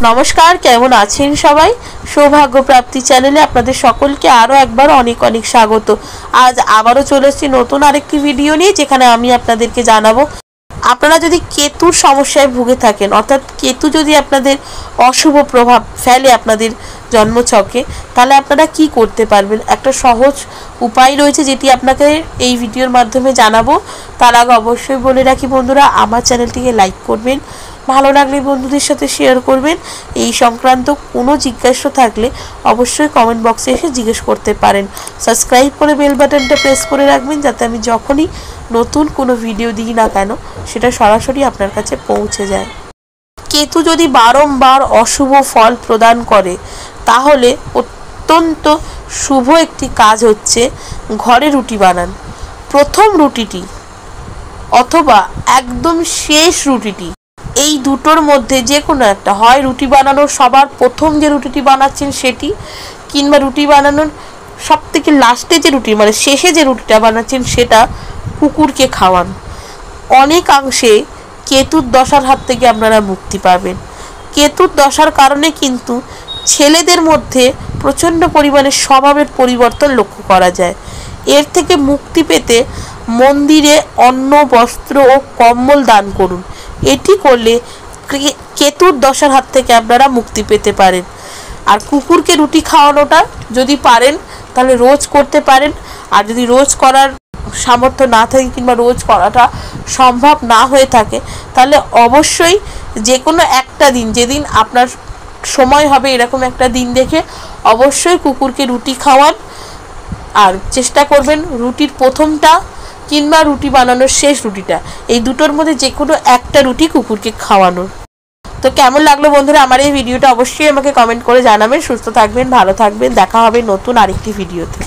নমস্কার, কেমন আছেন সবাই? সৌভাগ্য প্রাপ্তি চ্যানেলে আপনাদের সকলকে আরও একবার অনেক অনেক স্বাগত। আজ আবারও চলে এসেছি নতুন আরেকটি ভিডিও নিয়ে, যেখানে আমি আপনাদেরকে জানাবো আপনারা যদি কেতুর সমস্যায় ভুগে থাকেন, অর্থাৎ কেতু যদি আপনাদের অশুভ প্রভাব ফেলে আপনাদের জন্মছকে, তাহলে আপনারা কি করতে পারবেন। একটা সহজ উপায় রয়েছে যেটি আপনাকে এই ভিডিওর মাধ্যমে জানাবো। তার আগে অবশ্যই বলে রাখি বন্ধুরা, আমার চ্যানেলটিকে লাইক করবেন, ভালো লাগলে বন্ধুদের সাথে শেয়ার করবেন। এই সংক্রান্ত কোনো জিজ্ঞাসা থাকলে অবশ্যই কমেন্ট বক্সে এসে জিজ্ঞেস করতে পারেন। সাবস্ক্রাইব করে বেল বাটনটা প্রেস করে রাখবেন, যাতে আমি যখনই নতুন কোনো ভিডিও দিই না কেন সেটা সরাসরি আপনার কাছে পৌঁছে যায়। কেতু যদি বারংবার অশুভ ফল প্রদান করে, তাহলে অত্যন্ত শুভ একটি কাজ হচ্ছে ঘরে রুটি বানান। প্রথম রুটিটি অথবা একদম শেষ রুটিটি, এই দুটোর মধ্যে যে কোনো একটা, হয় রুটি বানানোর সবার প্রথম যে রুটিটি বানাচ্ছেন সেটি, কিংবা রুটি বানানোর সব থেকে লাস্টে যে রুটি মানে শেষে যে রুটিটা বানাচ্ছেন সেটা কুকুরকে খাওয়ান। অনেকাংশে কেতুর দশার হাত থেকে আপনারা মুক্তি পাবেন। কেতুর দশার কারণে কিন্তু ছেলেদের মধ্যে প্রচণ্ড পরিমাণে স্বভাবের পরিবর্তন লক্ষ্য করা যায়। এর থেকে মুক্তি পেতে মন্দিরে অন্ন, বস্ত্র ও কম্বল দান করুন। এটি করলে কেতুর দশার হাত থেকে আপনারা মুক্তি পেতে পারেন। আর কুকুরকে রুটি খাওয়ানোটা যদি পারেন তাহলে রোজ করতে পারেন। আর যদি রোজ করার সামর্থ্য না থাকে কিংবা রোজ করাটা সম্ভব না হয়ে থাকে, তাহলে অবশ্যই যে কোনো একটা দিন, যেদিন আপনার সময় হবে এরকম একটা দিন দেখে অবশ্যই কুকুরকে রুটি খাওয়ান। আর চেষ্টা করবেন রুটির প্রথমটা কিংবা রুটি বানানোর শেষ রুটিটা, এই দুটোর মধ্যে যে কোনো একটা রুটি কুকুরকে খাওয়ানোর। তো কেমন লাগলো বন্ধুরা আমার এই ভিডিওটা, অবশ্যই আমাকে কমেন্ট করে জানাবেন। সুস্থ থাকবেন, ভালো থাকবেন, দেখা হবে নতুন আরেকটি ভিডিওতে।